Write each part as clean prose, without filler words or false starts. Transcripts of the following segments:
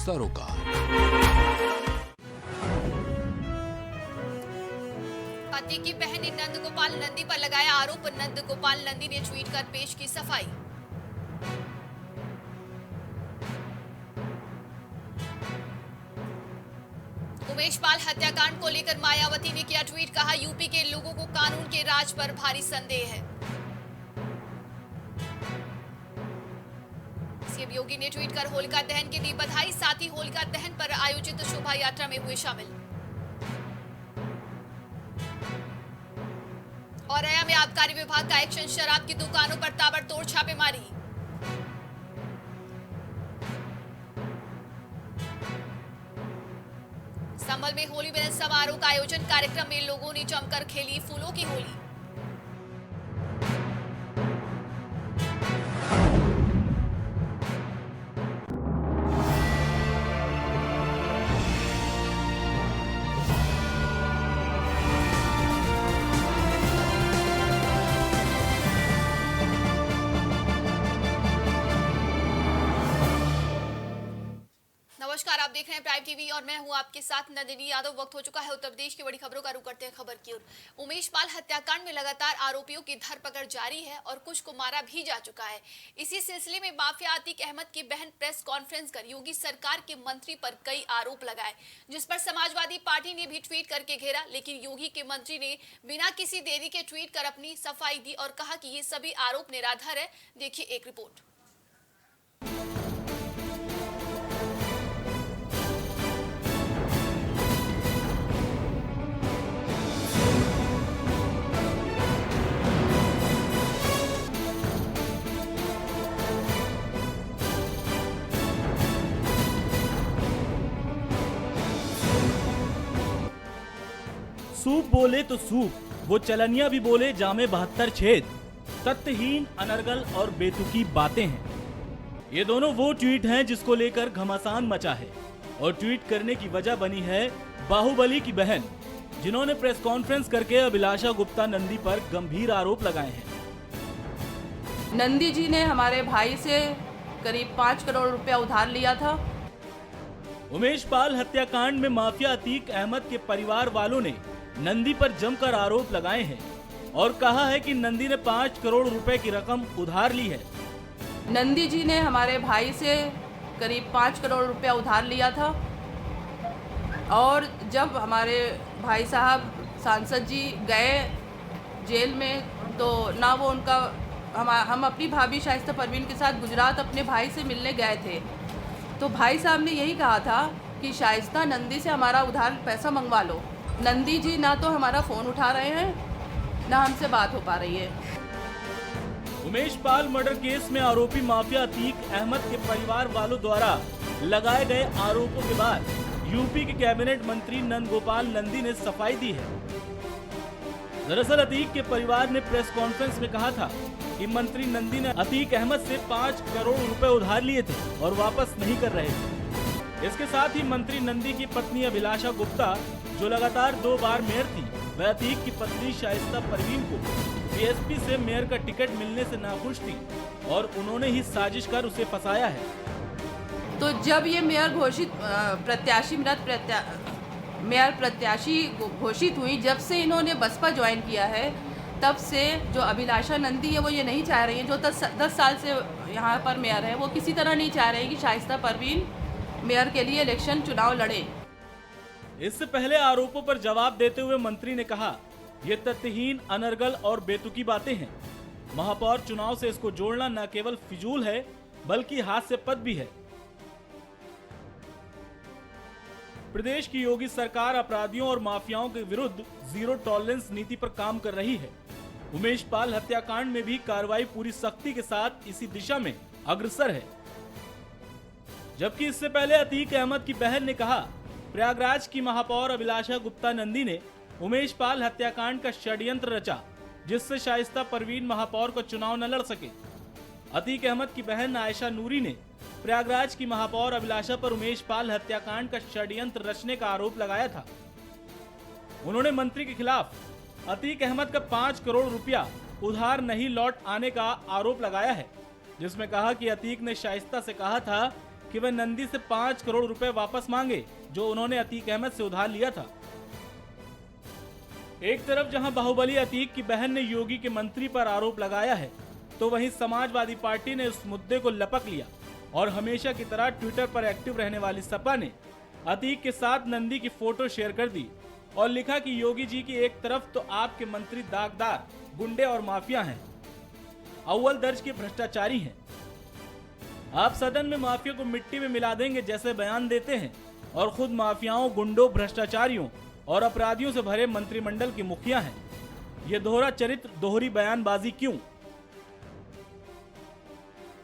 सरोकार। पति की बहन ने नंदगोपाल नंदी पर लगाया आरोप। नंदगोपाल नंदी ने ट्वीट कर पेश की सफाई। उमेश पाल हत्याकांड को लेकर मायावती ने किया ट्वीट, कहा यूपी के लोगों को कानून के राज पर भारी संदेह है। सीएम योगी ने ट्वीट कर होलिका दहन की दी बधाई, साथ ही होलिका दहन पर आयोजित शोभा यात्रा में हुए शामिल। औरैया में आबकारी विभाग का एक्शन, शराब की दुकानों पर ताबड़तोड़ छापेमारी। संभल में होली मिलन समारोह का आयोजन, कार्यक्रम में लोगों ने जमकर खेली फूलों की होली। नमस्कार, आप देख रहे हैं प्राइम टीवी और मैं हूं आपके साथ नंदिनी यादव। वक्त हो चुका है उत्तर प्रदेश की बड़ी खबरों का रुख करते हैं खबर की ओर। उमेश पाल हत्याकांड में लगातार आरोपियों की धरपकड़ जारी है और कुछ को मारा भी जा चुका है। इसी सिलसिले में माफिया अतीक अहमद की बहन प्रेस कॉन्फ्रेंस कर योगी सरकार के मंत्री पर कई आरोप लगाए, जिस पर समाजवादी पार्टी ने भी ट्वीट करके घेरा। लेकिन योगी के मंत्री ने बिना किसी देरी के ट्वीट कर अपनी सफाई दी और कहा कि ये सभी आरोप निराधार है। देखिए एक रिपोर्ट। सूप बोले तो सूप, वो चलनिया भी बोले जामे 72 छेद। तथ्यहीन, अनर्गल और बेतुकी बातें हैं। ये दोनों वो ट्वीट हैं जिसको लेकर घमासान मचा है और ट्वीट करने की वजह बनी है बाहुबली की बहन, जिन्होंने प्रेस कॉन्फ्रेंस करके अभिलाषा गुप्ता नंदी पर गंभीर आरोप लगाए हैं। नंदी जी ने हमारे भाई से करीब 5 करोड़ रुपया उधार लिया था। उमेश पाल हत्याकांड में माफिया अतीक अहमद के परिवार वालों ने नंदी पर जमकर आरोप लगाए हैं और कहा है कि नंदी ने 5 करोड़ रुपए की रकम उधार ली है। नंदी जी ने हमारे भाई से करीब 5 करोड़ रुपया उधार लिया था और जब हमारे भाई साहब सांसद जी गए जेल में तो ना वो उनका हम अपनी भाभी शाइस्ता परवीन के साथ गुजरात अपने भाई से मिलने गए थे, तो भाई साहब ने यही कहा था कि शाइस्ता नंदी से हमारा उधार पैसा मंगवा लो। नंदी जी ना तो हमारा फ़ोन उठा रहे हैं ना हमसे बात हो पा रही है। उमेश पाल मर्डर केस में आरोपी माफिया अतीक अहमद के परिवार वालों द्वारा लगाए गए आरोपों के बाद यूपी के कैबिनेट मंत्री नंदगोपाल नंदी ने सफाई दी है। दरअसल अतीक के परिवार ने प्रेस कॉन्फ्रेंस में कहा था कि मंत्री नंदी ने अतीक अहमद से 5 करोड़ रुपए उधार लिए थे और वापस नहीं कर रहे थे। इसके साथ ही मंत्री नंदी की पत्नी अभिलाषा गुप्ता, जो लगातार 2 बार मेयर थी, वह अतीक की पत्नी शाइस्ता परवीन को बीएसपी से मेयर का टिकट मिलने से नाखुश थी और उन्होंने ही साजिश कर उसे फंसाया है। तो जब ये मेयर प्रत्याशी घोषित हुई, जब से इन्होंने बसपा ज्वाइन किया है, तब से जो अभिलाषा नंदी है वो ये नहीं चाह रही है, जो 10 साल से यहाँ पर मेयर है, वो किसी तरह नहीं चाह रहे हैं कि शाइस्ता परवीन मेयर के लिए इलेक्शन चुनाव लड़े। इससे पहले आरोपों पर जवाब देते हुए मंत्री ने कहा, ये तथ्यहीन, अनर्गल और बेतुकी बातें हैं। महापौर चुनाव से इसको जोड़ना न केवल फिजूल है बल्कि हास्यास्पद भी है। प्रदेश की योगी सरकार अपराधियों और माफियाओं के विरुद्ध जीरो टॉलरेंस नीति पर काम कर रही है। उमेश पाल हत्याकांड में भी कार्रवाई पूरी सख्ती के साथ इसी दिशा में अग्रसर है। जबकि इससे पहले अतीक अहमद की बहन ने कहा, प्रयागराज की महापौर अभिलाषा गुप्ता नंदी ने उमेश पाल हत्याकांड का षड्यंत्र रचा, जिससे शाइस्ता परवीन महापौर को चुनाव न लड़ सके। अतीक अहमद की बहन आयशा नूरी ने प्रयागराज की महापौर अभिलाषा पर उमेश पाल हत्याकांड का षड्यंत्र रचने का आरोप लगाया था। उन्होंने मंत्री के खिलाफ अतीक अहमद का 5 करोड़ रुपया उधार नहीं लौट आने का आरोप लगाया है, जिसमें कहा कि अतीक ने शाइस्ता से कहा था कि वे नंदी से 5 करोड़ रुपए वापस मांगे जो उन्होंने अतीक अहमद से उधार लिया था। एक तरफ जहां बाहुबली अतीक की बहन ने योगी के मंत्री पर आरोप लगाया है, तो वहीं समाजवादी पार्टी ने उस मुद्दे को लपक लिया और हमेशा की तरह ट्विटर पर एक्टिव रहने वाली सपा ने अतीक के साथ नंदी की फोटो शेयर कर दी और लिखा कि योगी जी की एक तरफ तो आपके मंत्री दागदार, गुंडे और माफिया हैं, अव्वल दर्ज के भ्रष्टाचारी हैं। आप सदन में माफिया को मिट्टी में मिला देंगे जैसे बयान देते हैं और खुद माफियाओं, गुंडों, भ्रष्टाचारियों और अपराधियों से भरे मंत्रिमंडल के मुखिया हैं। ये दोहरा चरित्र, दोहरी बयानबाजी क्यों?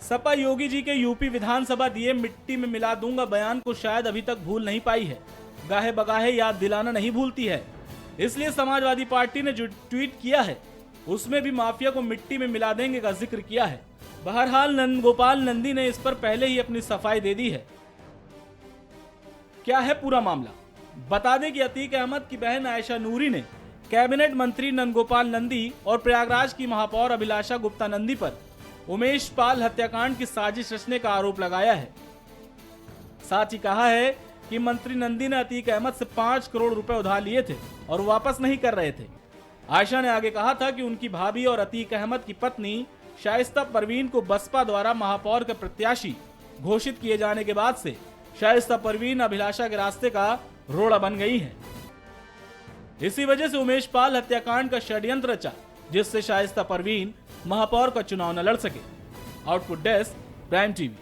सपा योगी जी के यूपी विधानसभा दिए मिट्टी में मिला दूंगा बयान को शायद अभी तक भूल नहीं पाई है। गाहे बगाहे याद दिलाना नहीं भूलती है। इसलिए समाजवादी पार्टी ने जो ट्वीट किया है उसमें भी माफिया को मिट्टी में मिला देंगे का जिक्र किया है। बहरहाल नंदगोपाल नंदी ने इस पर पहले ही अपनी सफाई दे दी है। क्या है पूरा मामला? बता दें कि अतीक अहमद की बहन आयशा नूरी ने कैबिनेट मंत्री नंदगोपाल नंदी और प्रयागराज की महापौर अभिलाषा गुप्ता नंदी पर उमेश पाल हत्याकांड की साजिश रचने का आरोप लगाया है। साथ ही कहा है कि मंत्री नंदी ने अतीक अहमद से 5 करोड़ रुपए उधार लिए थे और वापस नहीं कर रहे थे। आयशा ने आगे कहा था कि उनकी भाभी और अतीक अहमद की पत्नी शाइस्ता परवीन को बसपा द्वारा महापौर के प्रत्याशी घोषित किए जाने के बाद से शाइस्ता परवीन अभिलाषा के रास्ते का रोड़ा बन गई है। इसी वजह से उमेश पाल हत्याकांड का षड्यंत्र रचा जिससे शाइस्ता परवीन महापौर का चुनाव न लड़ सके। Output desk, Prime TV.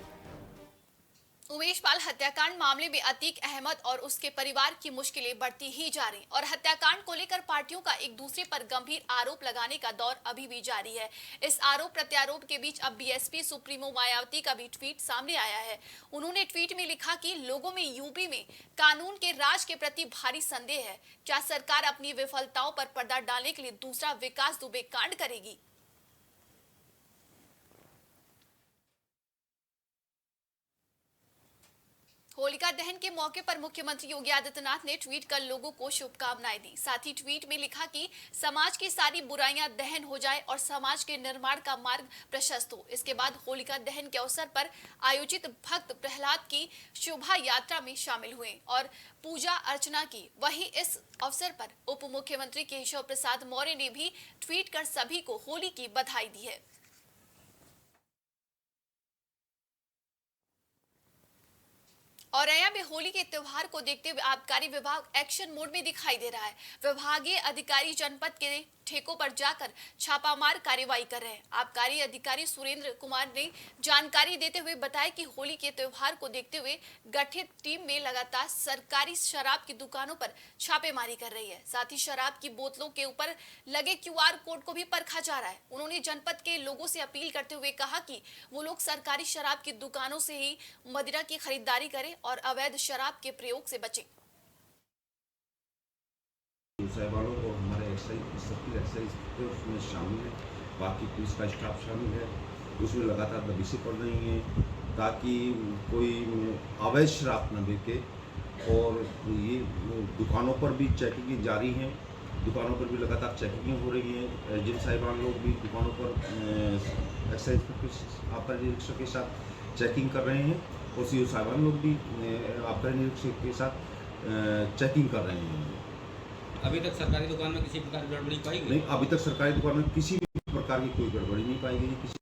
Umesh Pal हत्याकांड मामले में अतीक अहमद और उसके परिवार की मुश्किलें बढ़ती ही जा रही और हत्याकांड को लेकर पार्टियों का एक दूसरे पर गंभीर आरोप लगाने का दौर अभी भी जारी है। इस आरोप प्रत्यारोप के बीच अब बीएसपी सुप्रीमो मायावती का भी ट्वीट सामने आया है। उन्होंने ट्वीट में लिखा कि लोगों में यूपी में कानून के राज के प्रति भारी संदेह है। क्या सरकार अपनी विफलताओं पर पर्दा डालने के लिए दूसरा विकास दुबे कांड करेगी? होलिका दहन के मौके पर मुख्यमंत्री योगी आदित्यनाथ ने ट्वीट कर लोगों को शुभकामनाएं दी। साथ ही ट्वीट में लिखा कि समाज की सारी बुराइयां दहन हो जाए और समाज के निर्माण का मार्ग प्रशस्त हो। इसके बाद होलिका दहन के अवसर पर आयोजित भक्त प्रहलाद की शोभा यात्रा में शामिल हुए और पूजा अर्चना की। वहीं इस अवसर पर उप मुख्यमंत्री केशव प्रसाद मौर्य ने भी ट्वीट कर सभी को होली की बधाई दी है। औरैया में होली के त्योहार को देखते हुए आबकारी विभाग एक्शन मोड में दिखाई दे रहा है। विभागीय अधिकारी जनपद के ठेकों पर जाकर छापामार कार्रवाई कर रहे हैं। आबकारी अधिकारी सुरेंद्र कुमार ने जानकारी देते हुए बताया कि होली के त्योहार को देखते हुए गठित टीम में लगातार सरकारी शराब की दुकानों पर छापेमारी कर रही है। साथ ही शराब की बोतलों के ऊपर लगे QR कोड को भी परखा जा रहा है। उन्होंने जनपद के लोगों से अपील करते हुए कहा कि वो लोग सरकारी शराब की दुकानों से ही मदिरा की खरीदारी करें और अवैध शराब के प्रयोग से बचें। उसमें शामिल है, बाकी पुलिस का स्टाफ शामिल है। उसमें लगातार दबिशें पड़ रही हैं ताकि कोई अवैध शराब न बिके और ये दुकानों पर भी चेकिंग जारी है। दुकानों पर भी लगातार चेकिंग हो रही हैं। एजेंट साहिबान लोग भी दुकानों पर एक्साइज आबकारी निरीक्षक के साथ चेकिंग कर रहे हैं और CO साहिबान लोग भी आबकारी निरीक्षक के साथ चेकिंग कर रहे हैं। अभी तक सरकारी दुकान में किसी प्रकार की गड़बड़ी पाई गई? नहीं, अभी तक सरकारी दुकान में किसी भी प्रकार की कोई गड़बड़ी नहीं पाई गई।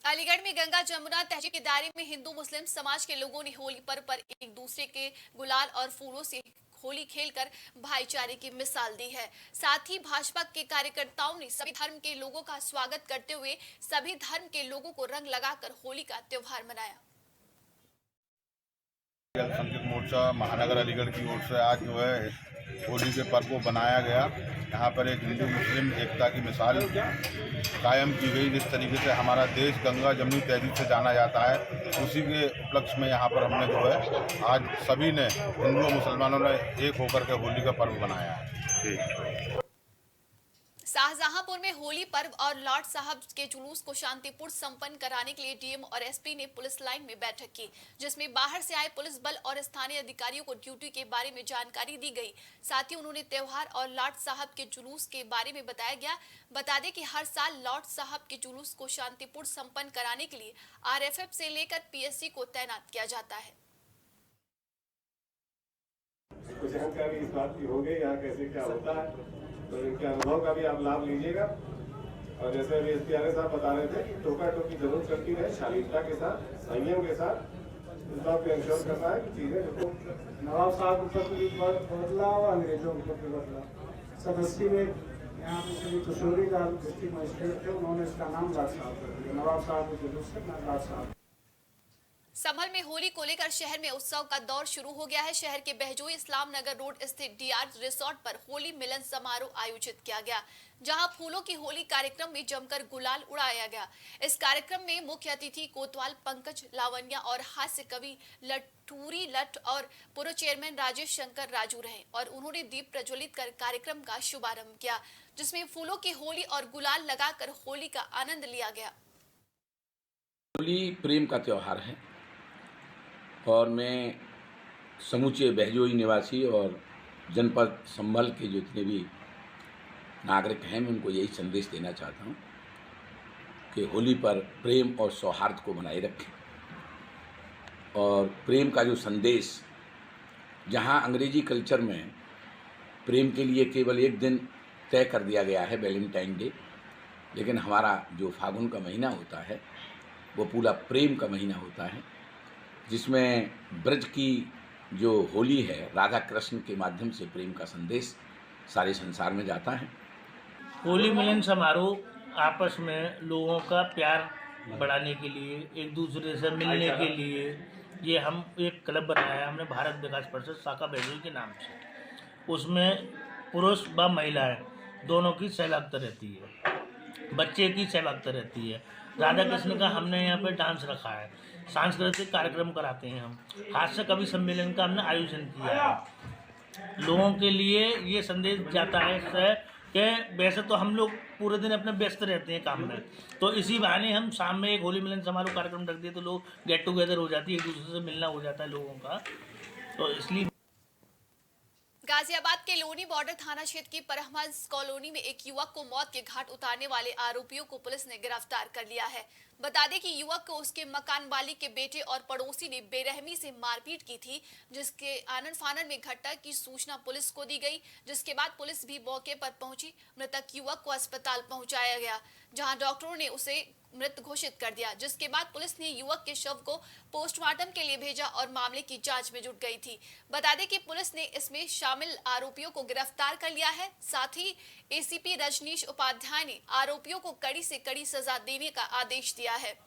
अलीगढ़ में गंगा जमुना तहजीब के दायरे में हिंदू मुस्लिम समाज के लोगों ने होली पर्व पर एक दूसरे के गुलाल और फूलों से होली खेलकर भाईचारे की मिसाल दी है। साथ ही भाजपा के कार्यकर्ताओं ने सभी धर्म के लोगों का स्वागत करते हुए सभी धर्म के लोगों को रंग लगाकर होली का त्योहार मनाया। अल्पसंख्यक मोर्चा महानगर अलीगढ़ की ओर से आज जो है होली के पर्व को बनाया गया। यहाँ पर एक हिंदू मुस्लिम एकता की मिसाल कायम की गई। जिस तरीके से हमारा देश गंगा जमुनी तहजीब से जाना जाता है, उसी के उपलक्ष्य में यहाँ पर हमने जो है आज सभी ने, हिंदुओं मुसलमानों ने एक होकर के होली का पर्व बनाया है। शाहजहांपुर शाहपुर में होली पर्व और लॉर्ड साहब के जुलूस को शांतिपूर्ण संपन्न कराने के लिए डीएम और एसपी ने पुलिस लाइन में बैठक की, जिसमें बाहर से आए पुलिस बल और स्थानीय अधिकारियों को ड्यूटी के बारे में जानकारी दी गई। साथ ही उन्होंने त्योहार और लॉर्ड साहब के जुलूस के बारे में बताया गया। बता दें कि हर साल लॉर्ड साहब के जुलूस को शांतिपूर्ण संपन्न कराने के लिए आरएफएफ से लेकर पीएससी को तैनात किया जाता है। कुछ जानकारी इस बात की हो गई यहाँ कैसे क्या होता है, तो इनके अनुभव का भी आप लाभ लीजिएगा। और जैसे अभी एसपीआरए साहब बता रहे थे, टोका टोकी जरूर करती रहे, शालीनता के साथ, संयम के साथ, इस बात को इंश्योर करना है कि चीजें देखो। नवाब साहब ऊपर बदला और अंग्रेजों के ऊपर बदला। सब 80 में यहाँ पे श्री किशोरी लाल डिस्ट्रिक्ट मजिस्ट्रेट थे, उन्होंने इसका नाम लॉर्ड साहब कर दिया। नवाब साहब के जुलूस से लॉर्ड साहब। संभल में होली को लेकर शहर में उत्सव का दौर शुरू हो गया है। शहर के बहजोई इस्लाम नगर रोड स्थित डीआर रिसोर्ट पर होली मिलन समारोह आयोजित किया गया, जहां फूलों की होली कार्यक्रम में जमकर गुलाल उड़ाया गया। इस कार्यक्रम में मुख्य अतिथि कोतवाल पंकज लावनिया और हास्य कवि लठूरी लठ और पूर्व चेयरमैन राजेश शंकर राजू रहे और उन्होंने दीप प्रज्वलित कर कार्यक्रम का शुभारंभ किया, जिसमें फूलों की होली और गुलाल लगाकर होली का आनंद लिया गया। होली प्रेम का त्योहार है और मैं समूचे बहजोई निवासी और जनपद संभल के जितने भी नागरिक हैं, मैं उनको यही संदेश देना चाहता हूँ कि होली पर प्रेम और सौहार्द को बनाए रखें। और प्रेम का जो संदेश, जहाँ अंग्रेजी कल्चर में प्रेम के लिए केवल एक दिन तय कर दिया गया है, वैलेंटाइन डे, लेकिन हमारा जो फागुन का महीना होता है वो पूरा प्रेम का महीना होता है, जिसमें ब्रज की जो होली है, राधा कृष्ण के माध्यम से प्रेम का संदेश सारे संसार में जाता है। होली मिलन समारोह आपस में लोगों का प्यार बढ़ाने के लिए, एक दूसरे से मिलने के लिए, ये हम एक क्लब बनाया है हमने, भारत विकास परिषद शाखा बहजोई के नाम से। उसमें पुरुष व महिलाएं दोनों की सहभागिता रहती है, बच्चे की सहभागिता रहती है। राधा कृष्ण का हमने यहाँ पे डांस रखा है, सांस्कृतिक कार्यक्रम कराते हैं हम, हास्य कवि सम्मेलन का हमने आयोजन किया है। लोगों के लिए ये संदेश जाता है इससे कि वैसे तो हम लोग पूरे दिन अपने व्यस्त रहते हैं काम में, तो इसी बहाने हम शाम में एक होली मिलन समारोह कार्यक्रम रख दिए तो लोग गेट टुगेदर हो जाती है, एक दूसरे से मिलना हो जाता है लोगों का, तो इसलिए। गाजियाबाद के लोनी बॉर्डर थाना क्षेत्र की परहमस कॉलोनी में एक युवक को मौत के घाट उतारने वाले आरोपियों को पुलिस ने गिरफ्तार कर लिया है। बता दें कि युवक को उसके मकान मालिक के बेटे और पड़ोसी ने बेरहमी से मारपीट की थी, जिसके आनन फानन में घटना की सूचना पुलिस को दी गई, जिसके बाद पुलिस भी मौके पर पहुंची। मृतक युवक को अस्पताल पहुंचाया गया, जहां डॉक्टरों ने उसे मृत घोषित कर दिया, जिसके बाद पुलिस ने युवक के शव को पोस्टमार्टम के लिए भेजा और मामले की जांच में जुट गई थी। बता दें कि पुलिस ने इसमें शामिल आरोपियों को गिरफ्तार कर लिया है। साथ ही एसीपी रजनीश उपाध्याय ने आरोपियों को कड़ी से कड़ी सजा देने का आदेश दिया है।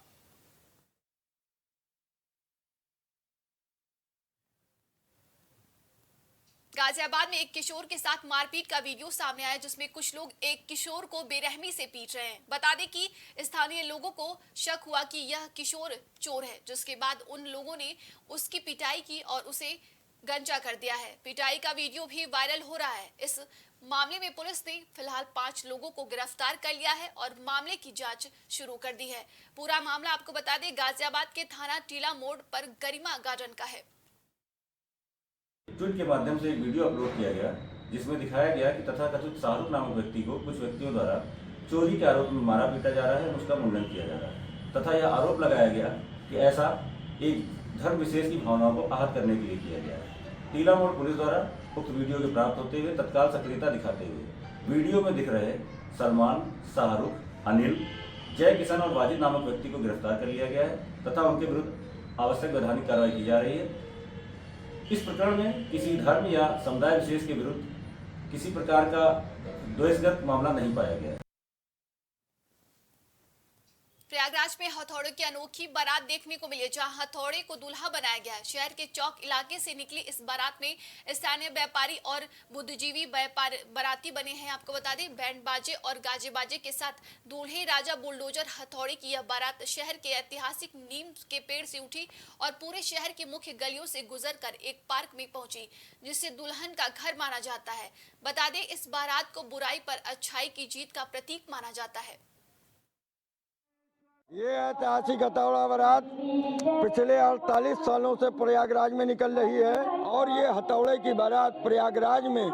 गाजियाबाद में एक किशोर के साथ मारपीट का वीडियो सामने आया, जिसमें कुछ लोग एक किशोर को बेरहमी से पीट रहे हैं। बता दें कि स्थानीय लोगों को शक हुआ कि यह किशोर चोर है, जिसके बाद उन लोगों ने उसकी पिटाई की और उसे गंजा कर दिया है। पिटाई का वीडियो भी वायरल हो रहा है। इस मामले में पुलिस ने फिलहाल 5 लोगों को गिरफ्तार कर लिया है और मामले की जांच शुरू कर दी है। पूरा मामला आपको बता दें गाजियाबाद के थाना टीला मोड़ पर गरिमा गार्डन का है। ट्वीट के माध्यम से एक वीडियो अपलोड किया गया, जिसमें दिखाया गया कि तथाकथित शाहरुख नामक व्यक्ति को कुछ व्यक्तियों द्वारा चोरी के आरोप में मारा पीटा जा रहा है, उसका मुंडन किया जा रहा है तथा यह आरोप लगाया गया कि ऐसा एक धर्म विशेष की भावनाओं को आहत करने के लिए किया गया है। टीला मोड़ पुलिस द्वारा उक्त वीडियो के प्राप्त होते हुए तत्काल सक्रियता दिखाते हुए वीडियो में दिख रहे सलमान, शाहरुख, अनिल, जय किशन और वाजिद नामक व्यक्ति को गिरफ्तार कर लिया गया है तथा उनके विरुद्ध आवश्यक वैधानिक कार्रवाई की जा रही है। इस प्रकरण में किसी धर्म या समुदाय विशेष के विरुद्ध किसी प्रकार का द्वेषगत मामला नहीं पाया गया है। प्रयागराज में हथौड़े की अनोखी बारात देखने को मिली, जहां हथौड़े को दूल्हा बनाया गया है। शहर के चौक इलाके से निकली इस बारात में स्थानीय व्यापारी और बुद्धिजीवी बाराती बने हैं। आपको बता दें, बैंड बाजे और गाजे बाजे के साथ दूल्हे राजा बुलडोजर हथौड़े की यह बारात शहर के ऐतिहासिक नीम के पेड़ से उठी और पूरे शहर की मुख्य गलियों से गुजरकर एक पार्क में पहुंची, जिसे दुल्हन का घर माना जाता है। बता दें, इस बारात को बुराई पर अच्छाई की जीत का प्रतीक माना जाता है। ये ऐतिहासिक हथौड़ा बारात पिछले 48 सालों से प्रयागराज में निकल रही है और ये हथौड़े की बारात प्रयागराज में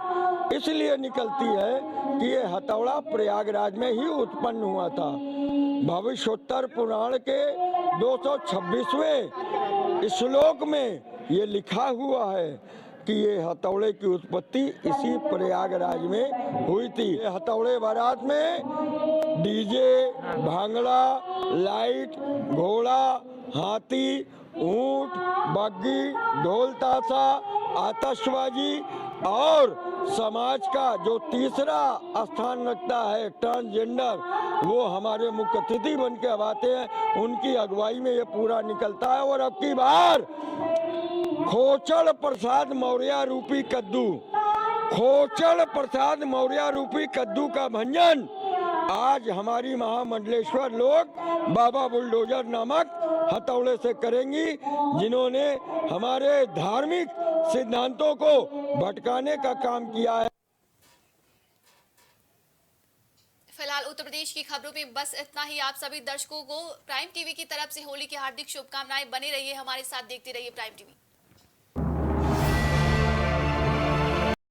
इसलिए निकलती है कि ये हथौड़ा प्रयागराज में ही उत्पन्न हुआ था। भविष्योत्तर पुराण के 226वें श्लोक में ये लिखा हुआ है कि ये हथौड़े की उत्पत्ति इसी प्रयागराज में हुई थी। ये हथौड़े बारात में डीजे, भांगड़ा, लाइट, घोड़ा, हाथी, ऊंट, बग्गी, ढोल ताशा, आतिशबाजी और समाज का जो तीसरा स्थान रखता है ट्रांसजेंडर, वो हमारे मुख्य अतिथि बन के अब आते हैं। उनकी अगुवाई में ये पूरा निकलता है। और अब की बार खोचड़ प्रसाद मौर्य रूपी कद्दू, खोचड़ प्रसाद मौर्य रूपी कद्दू का भंजन आज हमारी महामंडलेश्वर लोग बाबा बुलडोजर नामक हथौड़े से करेंगी, जिन्होंने हमारे धार्मिक सिद्धांतों को भटकाने का काम किया है। फिलहाल उत्तर प्रदेश की खबरों में बस इतना ही। आप सभी दर्शकों को प्राइम टीवी की तरफ से होली की हार्दिक शुभकामनाएं। बने रहिए हमारे साथ, देखते रहिए प्राइम टीवी।